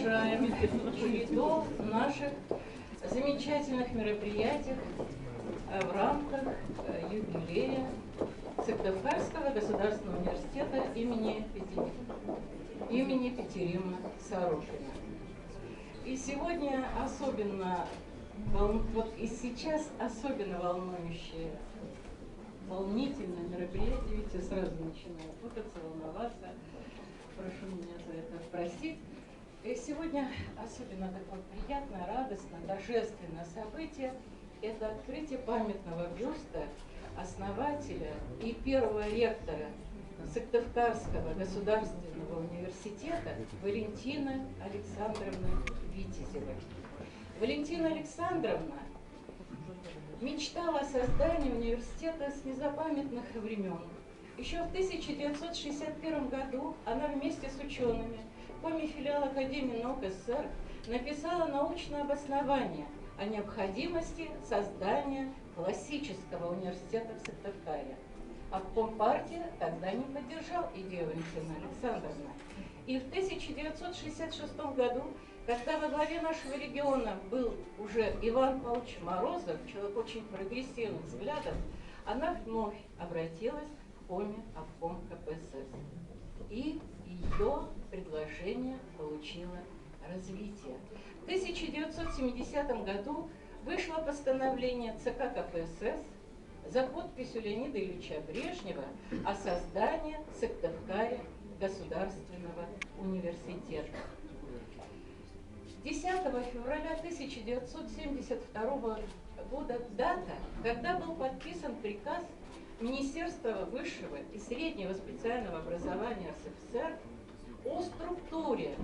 продолжаем череду наших замечательных мероприятий в рамках юбилея Сыктывкарского государственного университета имени Петерима Сорокина. И сегодня особенно, вот и сейчас особенно волнительное мероприятие, видите, сразу начинаю путаться, волноваться. Прошу меня за это простить. И сегодня особенно такое приятное, радостное, торжественное событие – это открытие памятного бюста основателя и первого ректора Сыктывкарского государственного университета Валентины Александровны Витязевой. Валентина Александровна мечтала о создании университета с незапамятных времен. Еще в 1961 году она вместе с учеными коми-филиала Академии наук СССР написала научное обоснование о необходимости создания классического университета в Сыктывкаре. А Компартия тогда не поддержал идею Валентины Александровны. И в 1966 году, когда во главе нашего региона был уже Иван Павлович Морозов, человек очень прогрессивных взглядов, она вновь обратилась к обком КПСС. И ее предложение получило развитие. В 1970 году вышло постановление ЦК КПСС за подписью Леонида Ильича Брежнева о создании в Сыктывкаре государственного университета. 10 февраля 1972 года дата, когда был подписан приказ Министерства высшего и среднего специального образования РСФСР о структуре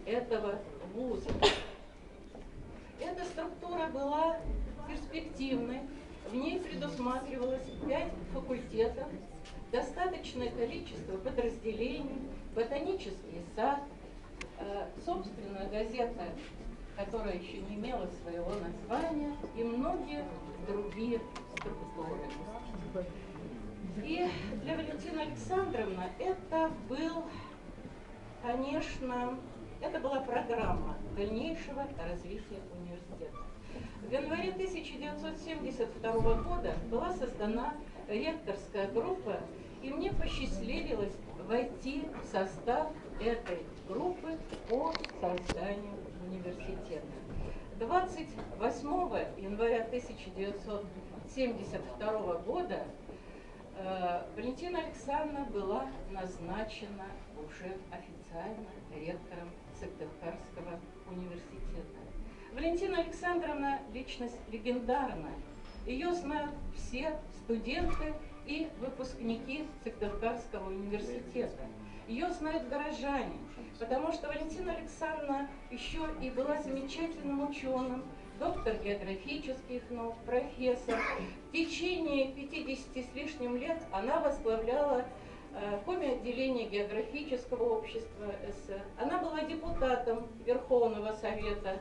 этого вуза. Эта структура была перспективной, в ней предусматривалось 5 факультетов, достаточное количество подразделений, ботанический сад, собственная газета, которая еще не имела своего названия, и многие другие структуры. И для Валентины Александровны это был, конечно, это была программа дальнейшего развития университета. В январе 1972 года была создана ректорская группа, и мне посчастливилось войти в состав этой группы по созданию университета. 28 января 1972 года Валентина Александровна была назначена уже официально ректором Сыктывкарского университета. Валентина Александровна – личность легендарная. Ее знают все студенты и выпускники Сыктывкарского университета. Ее знают горожане, потому что Валентина Александровна еще и была замечательным ученым, доктор географических наук, профессор. В течение 50 с лишним лет она возглавляла коми-отделение географического общества СССР. Она была депутатом Верховного Совета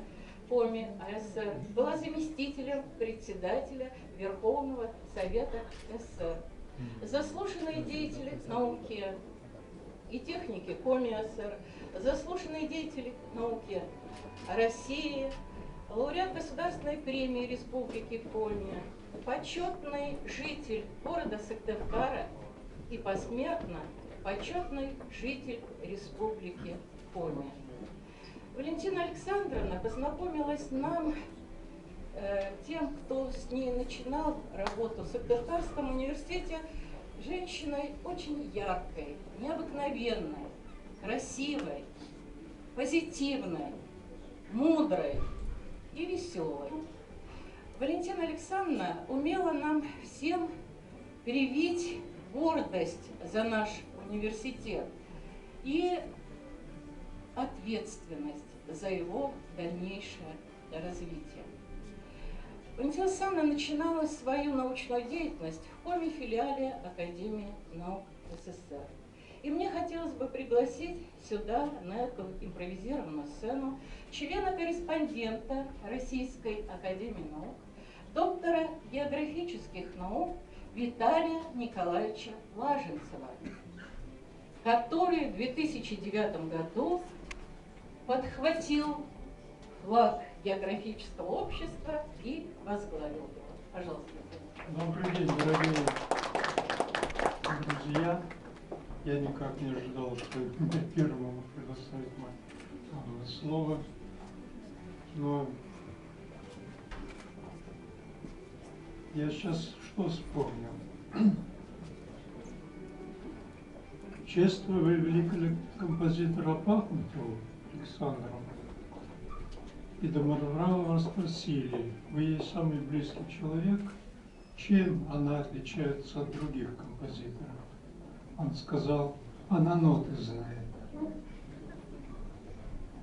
коми АССР, была заместителем председателя Верховного Совета СССР. Заслуженные деятели науки и техники коми СССР, заслуженные деятели науки России, лауреат Государственной премии Республики Коми, почетный житель города Сыктывкара и посмертно почетный житель Республики Коми. Валентина Александровна познакомилась нам, тем, кто с ней начинал работу в Сыктывкарском университете, женщиной очень яркой, необыкновенной, красивой, позитивной, мудрой и веселой. Валентина Александровна умела нам всем привить гордость за наш университет и ответственность за его дальнейшее развитие. Валентина Александровна начинала свою научную деятельность в коми-филиале Академии наук СССР. И мне хотелось бы пригласить сюда, на эту импровизированную сцену, члена-корреспондента Российской Академии наук, доктора географических наук Виталия Николаевича Лаженцева, который в 2009 году подхватил флаг географического общества и возглавил его. Пожалуйста. Добрый день, дорогие друзья. Я никак не ожидал, что мне первому предоставить мое слово. Но я сейчас что вспомнил? Чествовали великого композитора Пахмутова Александра. И Домодедово спросили: вы ей самый близкий человек, чем она отличается от других композиторов? Он сказал: она ноты знает.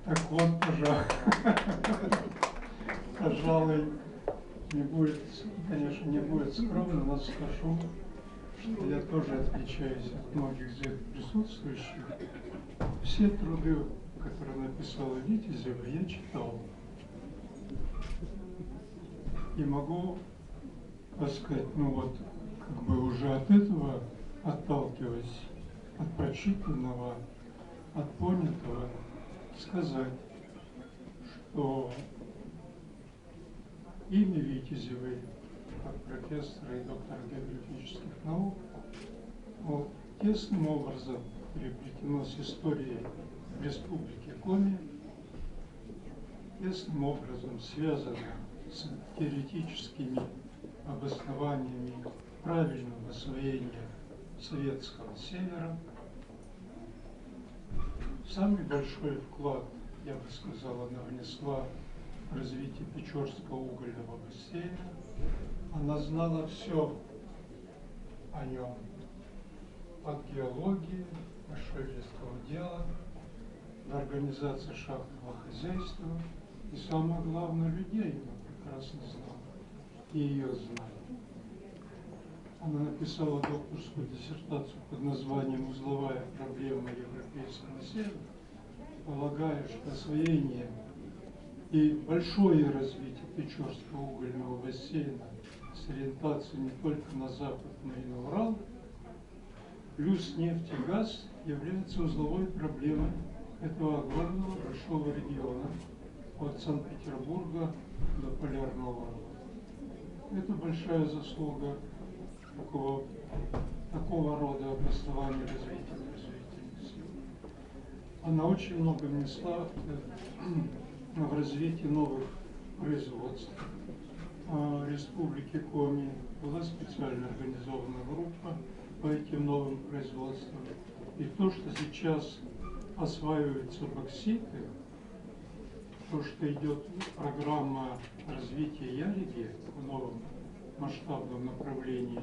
Так вот, пожалуй, не будет, конечно, не будет скромно, но скажу, что я тоже отличаюсь от многих здесь присутствующих. Все труды, которые написала Витязева, я читал. И могу, так сказать, ну вот, как бы уже от этого, отталкиваясь от прочитанного, от понятого, сказать, что имя Витязевой, как профессора и доктора географических наук, вот, тесным образом переплетено с историей Республики Коми, тесным образом связано с теоретическими обоснованиями правильного освоения советского севера. Самый большой вклад, я бы сказал, она внесла в развитие Печорского угольного бассейна. Она знала все о нем, от геологии, нашивительского дела, до организации шахтного хозяйства. И самое главное, людей она прекрасно знала и ее знали. Она написала докторскую диссертацию под названием «Узловая проблема европейского севера», полагая, что освоение и большое развитие Печорского угольного бассейна с ориентацией не только на запад, но и на Урал, плюс нефть и газ является узловой проблемой этого огромного большого региона от Санкт-Петербурга до Полярного. Это большая заслуга такого рода обоснования развития производительных сил. Она очень много внесла в развитие новых производств. В Республике Коми была специально организована группа по этим новым производствам. И то, что сейчас осваиваются бокситы, то, что идет программа развития Яриги в новом масштабном направлении,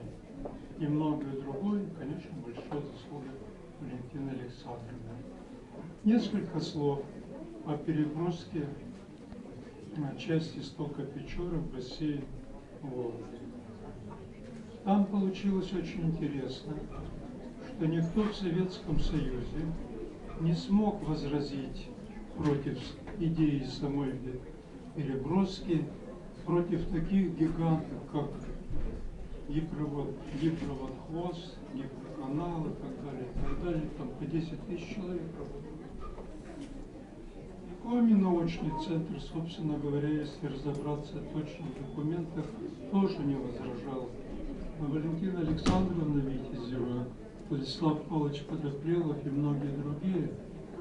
и многое другое, конечно, большое заслуга Валентины Александровны. Несколько слов о переброске части истока Печоры в бассейн Волги. Там получилось очень интересно, что никто в Советском Союзе не смог возразить против идеи самой переброски, против таких гигантов, как гидроводхоз, гидроканал и так далее, там по 10 тысяч человек работало. И Коми научный центр, собственно говоря, если разобраться в точных документах, тоже не возражал. Но Валентина Александровна Витязева, Владислав Павлович Подопрелов и многие другие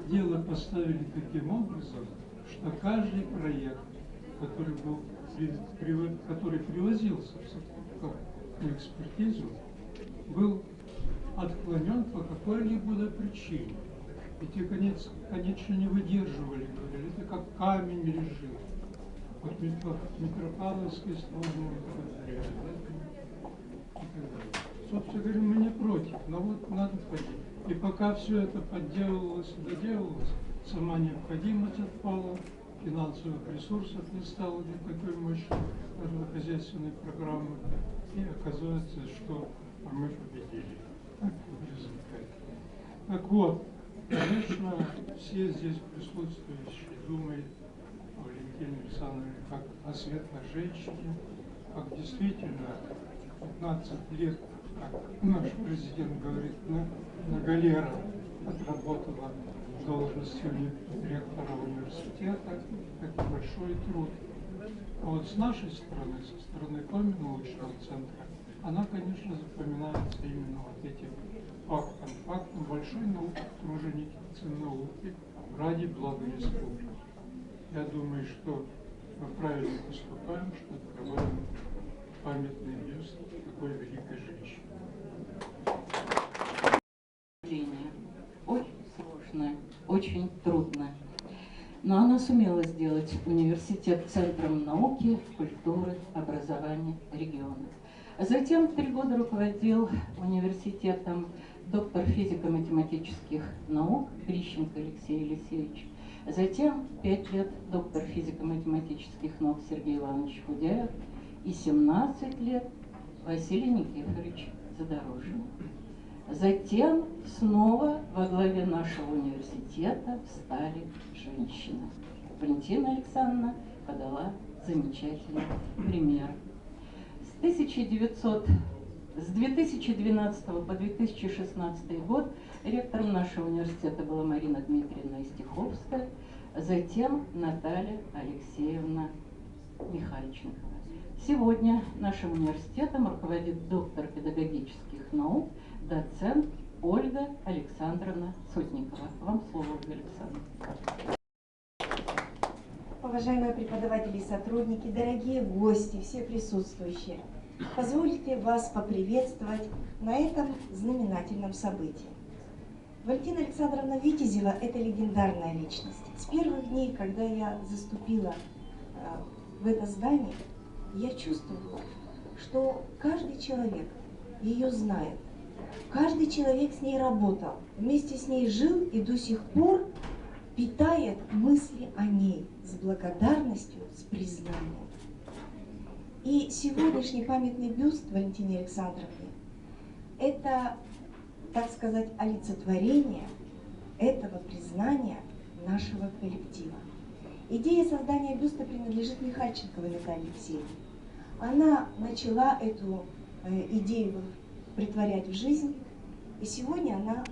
дело поставили таким образом, что каждый проект, который привозился на экспертизу, был отклонен по какой-либо причине. И те, конечно, не выдерживали, говорили, это как камень лежит. Вот Митропавловский сложный собственно говоря, мы не против, но вот надо пойти. И пока все это подделывалось и доделывалось, сама необходимость отпала, финансовых ресурсов не стало для такой мощной хозяйственной программы. И оказывается, что мы победили. Так в результате. Так вот, конечно, все здесь присутствующие думают о Валентине Александровне как о светлой женщине, как действительно 15 лет, как наш президент говорит, на галерах отработала должности ректора университета. Это большой труд. А вот с нашей стороны, со стороны Коми научного центра, она, конечно, запоминается именно вот этим фактом большой науки, труженицы науки ради блага республики. Я думаю, что мы правильно поступаем, что открываем памятный бюст такой великой женщины. Очень сложное, очень трудное. Но она сумела сделать университет центром науки, культуры, образования региона. Затем 3 года руководил университетом доктор физико-математических наук Грищенко Алексей Елисеевич. Затем 5 лет доктор физико-математических наук Сергей Иванович Худяев и 17 лет Василий Никифорович Задорожный. Затем снова во главе нашего университета встали женщины. Валентина Александровна подала замечательный пример. С 2012 по 2016 год ректором нашего университета была Марина Дмитриевна Истиховская, затем Наталья Алексеевна Михальченкова. Сегодня нашим университетом руководит доктор педагогических наук, доцент Ольга Александровна Сотникова. Вам слово, Ольга Александровна. Уважаемые преподаватели и сотрудники, дорогие гости, все присутствующие, позвольте вас поприветствовать на этом знаменательном событии. Валентина Александровна Витязева – это легендарная личность. С первых дней, когда я заступила в это здание, я чувствовала, что каждый человек ее знает, каждый человек с ней работал, вместе с ней жил и до сих пор питает мысли о ней с благодарностью, с признанием. И сегодняшний памятный бюст Валентине Александровне – это, так сказать, олицетворение этого признания нашего коллектива. Идея создания бюста принадлежит Михальченковой Наталье Алексеевне. Она начала эту идею претворять в жизнь, и сегодня она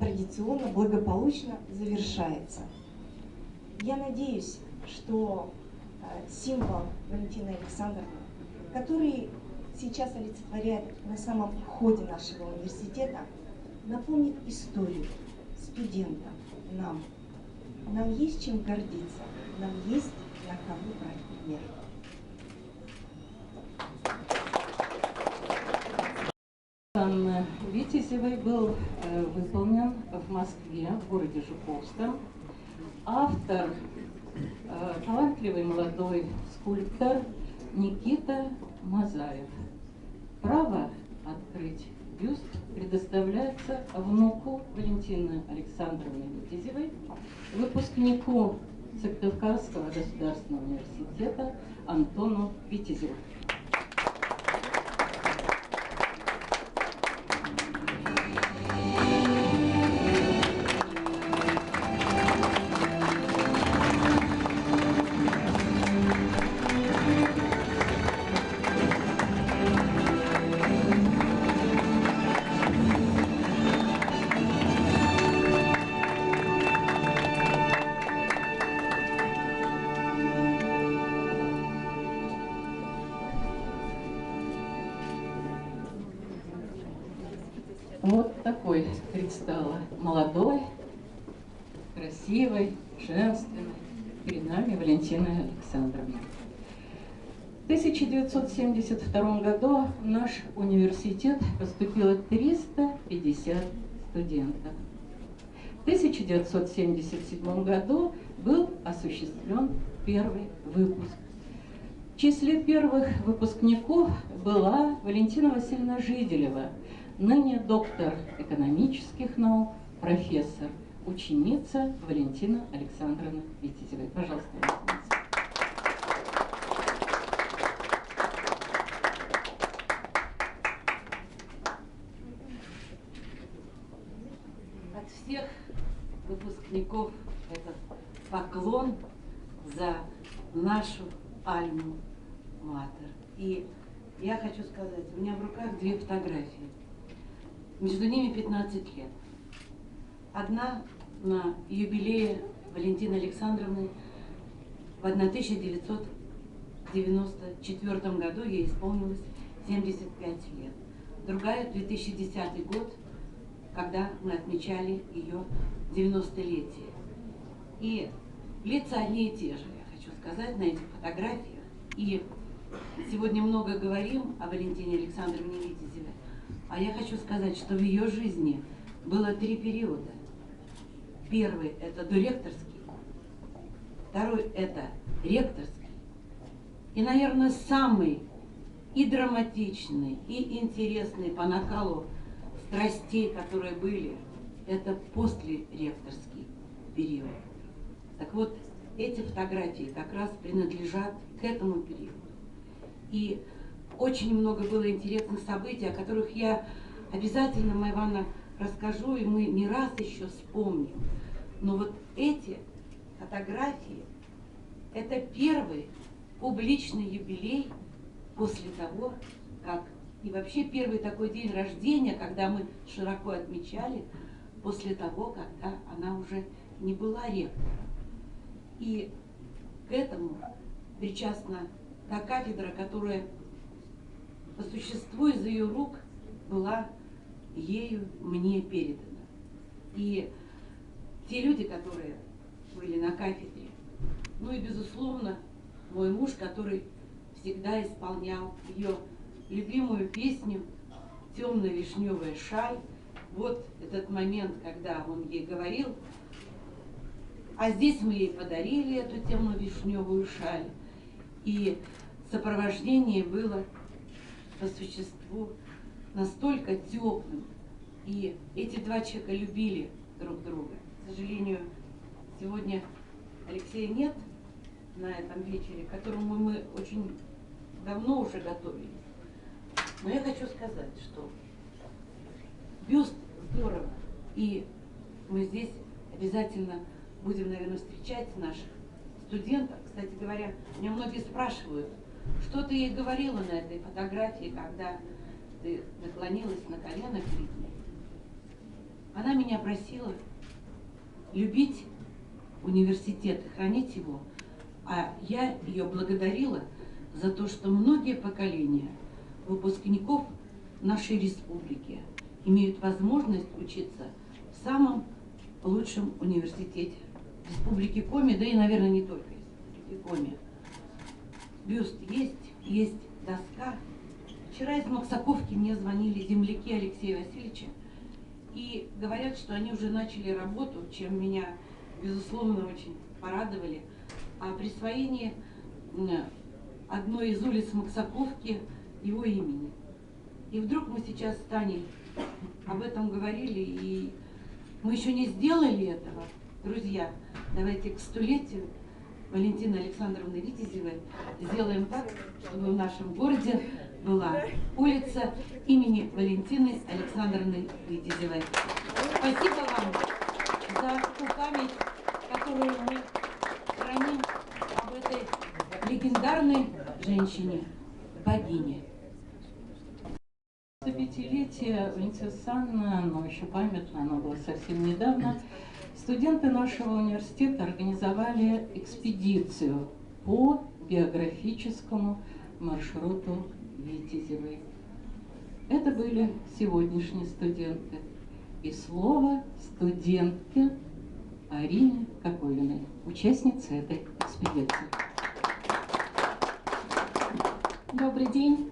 традиционно, благополучно завершается. Я надеюсь, что символ Валентины Александровны, который сейчас олицетворяет на самом входе нашего университета, напомнит историю студентам, нам. Нам есть чем гордиться, нам есть на кого брать пример. Анны Витязевой был выполнен в Москве, в городе Жуковском. Автор талантливый молодой скульптор Никита Мазаев. Право открыть бюст предоставляется внуку Валентины Александровны Витязевой, выпускнику Сыктывкарского государственного университета Антону Витязеву. Вот такой предстала молодой, красивой, женственной перед нами Валентина Александровна. В 1972 году в наш университет поступило 350 студентов. В 1977 году был осуществлен первый выпуск. В числе первых выпускников была Валентина Васильевна Жиделева, ныне доктор экономических наук, профессор, ученица Валентины Александровны Витязевой. Пожалуйста, Валентина. От всех выпускников этот поклон за нашу альму-матер. И я хочу сказать, у меня в руках 2 фотографии. Между ними 15 лет. Одна на юбилее Валентины Александровны. В 1994 году ей исполнилось 75 лет. Другая — 2010 год, когда мы отмечали ее 90-летие. И лица одни и те же, я хочу сказать, на этих фотографиях. И сегодня много говорим о Валентине Александровне Витязевой, а я хочу сказать, что в ее жизни было 3 периода. Первый — это доректорский, второй — это ректорский, и, наверное, самый и драматичный, и интересный по накалу страстей, которые были, это послеректорский период. Так вот, эти фотографии как раз принадлежат к этому периоду. И очень много было интересных событий, о которых я обязательно, Майя Ивановна, расскажу, и мы не раз еще вспомним. Но вот эти фотографии — это первый публичный юбилей после того, как... И вообще первый такой день рождения, когда мы широко отмечали, после того, когда она уже не была ректором. И к этому причастна та кафедра, которая по существу из ее рук была ею мне передана. И те люди, которые были на кафедре, ну и, безусловно, мой муж, который всегда исполнял ее любимую песню «Темная вишневая шаль». Вот этот момент, когда он ей говорил: а здесь мы ей подарили эту темную вишневую шаль. И сопровождение было по существу настолько теплым. И эти 2 человека любили друг друга. К сожалению, сегодня Алексея нет на этом вечере, к которому мы очень давно уже готовились. Но я хочу сказать, что бюст здорово, и мы здесь обязательно будем, наверное, встречать наших студентов. Кстати говоря, меня многие спрашивают, что ты ей говорила на этой фотографии, когда ты наклонилась на колено перед ней. Она меня просила любить университет, хранить его, а я ее благодарила за то, что многие поколения выпускников нашей республики имеют возможность учиться в самом лучшем университете Республики Коми, да и, наверное, не только Республики Коми. Бюст есть доска. Вчера из Максаковки мне звонили земляки Алексея Васильевича и говорят, что они уже начали работу, чем меня, безусловно, очень порадовали, о присвоении одной из улиц Максаковки его имени. И вдруг мы сейчас с Таней об этом говорили, и мы еще не сделали этого. Друзья, давайте к 100-летию Валентины Александровны Витязевой сделаем так, чтобы в нашем городе была улица имени Валентины Александровны Витязевой. Спасибо вам за ту память, которую мы храним об этой легендарной женщине, богине. 105-летие Валентины Александровны, оно еще памятно, оно было совсем недавно. Студенты нашего университета организовали экспедицию по биографическому маршруту Витязевой. Это были сегодняшние студенты. И слово студентке Арине Коковиной, участнице этой экспедиции. Добрый день.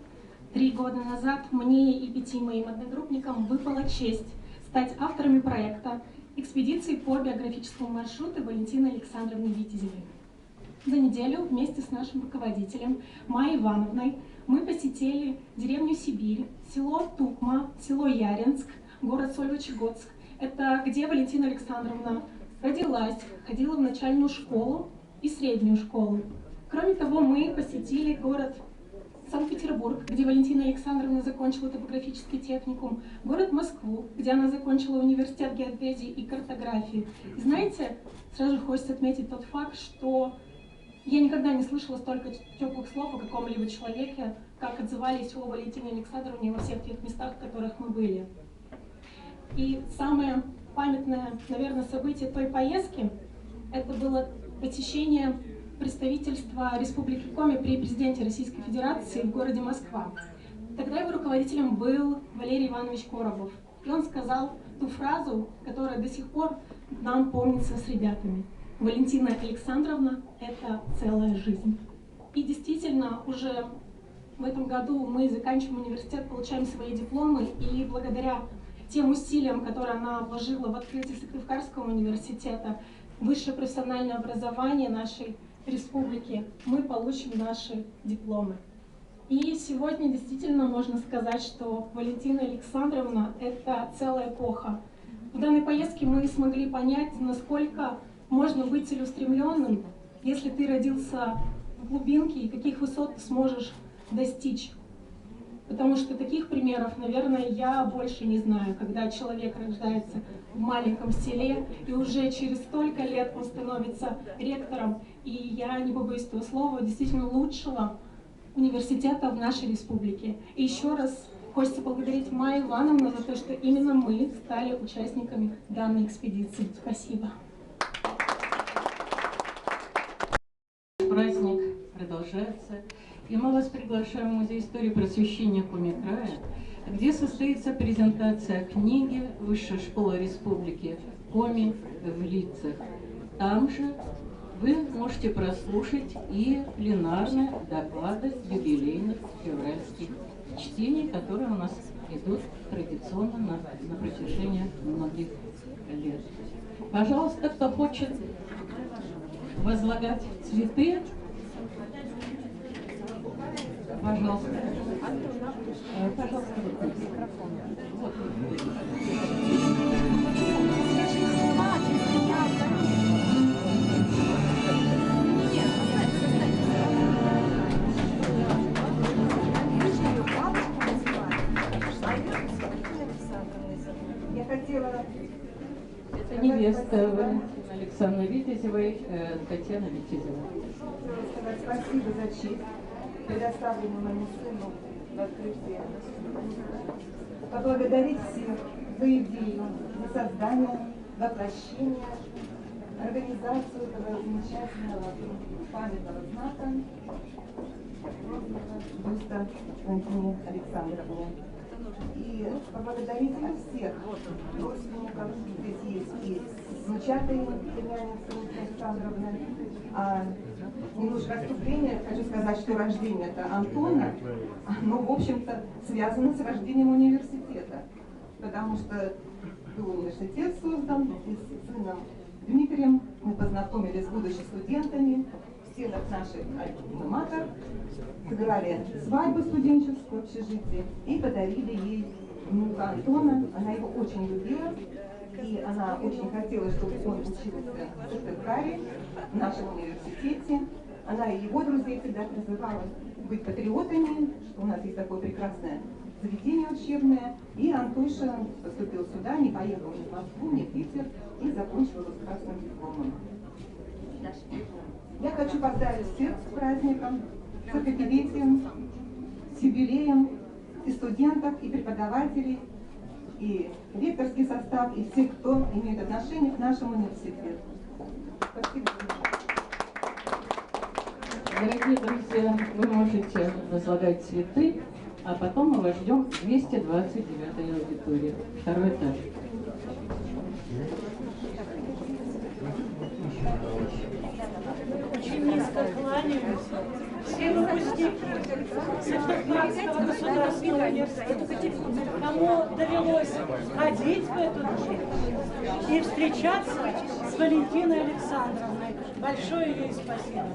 3 года назад мне и 5 моим одногруппникам выпала честь стать авторами проекта экспедиции по биографическому маршруту Валентины Александровны Витязевой. За неделю вместе с нашим руководителем Майей Ивановной мы посетили деревню Сибирь, село Тукма, село Яринск, город Сольвычегодск. Это где Валентина Александровна родилась, ходила в начальную школу и среднюю школу. Кроме того, мы посетили город Санкт-Петербург, где Валентина Александровна закончила топографический техникум, город Москву, где она закончила университет геодезии и картографии. И знаете, сразу же хочется отметить тот факт, что я никогда не слышала столько теплых слов о каком-либо человеке, как отзывались о Валентине Александровне во всех тех местах, в которых мы были. И самое памятное, наверное, событие той поездки — это было посещение представительства Республики Коми при президенте Российской Федерации в городе Москва. Тогда его руководителем был Валерий Иванович Коробов. И он сказал ту фразу, которая до сих пор нам помнится с ребятами: «Валентина Александровна — это целая жизнь». И действительно, уже в этом году мы заканчиваем университет, получаем свои дипломы, и благодаря тем усилиям, которые она вложила в открытие Сыктывкарского университета, высшее профессиональное образование нашей республики, мы получим наши дипломы. И сегодня действительно можно сказать, что Валентина Александровна — это целая эпоха. В данной поездке мы смогли понять, насколько можно быть целеустремленным, если ты родился в глубинке, и каких высот ты сможешь достичь. Потому что таких примеров, наверное, я больше не знаю, когда человек рождается в маленьком селе, и уже через столько лет он становится ректором, и я не побоюсь этого слова, действительно лучшего университета в нашей республике. И еще раз хочется поблагодарить Майю Ивановну за то, что именно мы стали участниками данной экспедиции. Спасибо. Праздник продолжается, и мы вас приглашаем в Музей истории просвещения Коми края, где состоится презентация книги Высшей школы республики Коми в лицах. Там же вы можете прослушать и пленарные доклады юбилейных февральских чтений, которые у нас идут традиционно на протяжении многих лет. Пожалуйста, кто хочет возлагать цветы, пожалуйста. Пожалуйста, вот. Я хотела... Это невеста Валентины Александровны Витязевой, Татьяна Витязева. Сказать спасибо за честь, предоставленную моему сыну в открытии. Поблагодарить всех за идею, за создание, воплощение, организацию этого замечательного памятного знака бюста Валентины Александровны. И поблагодарить всех родственников. Здесь есть и внучатые племянницы Александровны. А немножко отступление, хочу сказать, что рождение это Антона, оно, в общем-то, связано с рождением университета. Потому что был университет создан, и с сыном Дмитрием мы познакомились с будущими студентами в стенах нашей альма-матер, сыграли свадьбу студенческую в общежитии и подарили ей внука Антона. Она его очень любила, и она очень хотела, чтобы он учился в Сыктывкаре, в нашем университете. Она и его друзей всегда призывала быть патриотами, что у нас есть такое прекрасное заведение учебное. И Антоша поступил сюда, не поехал ни в Москву, ни в Питер, и закончил его с красным дипломом. Я хочу поздравить всех с праздником, с 40-летием, с юбилеем, и студентов, и преподавателей, и ректорский состав, и всех, кто имеет отношение к нашему университету. Спасибо. Дорогие друзья, вы можете возлагать цветы, а потом мы вас ждем в 229-й аудитории, второй этаж. Очень низко кланяюсь всем выпускникам Сыктывкарского государственного университета, кому довелось ходить в эту дверь и встречаться с Валентиной Александровной. Большое ей спасибо.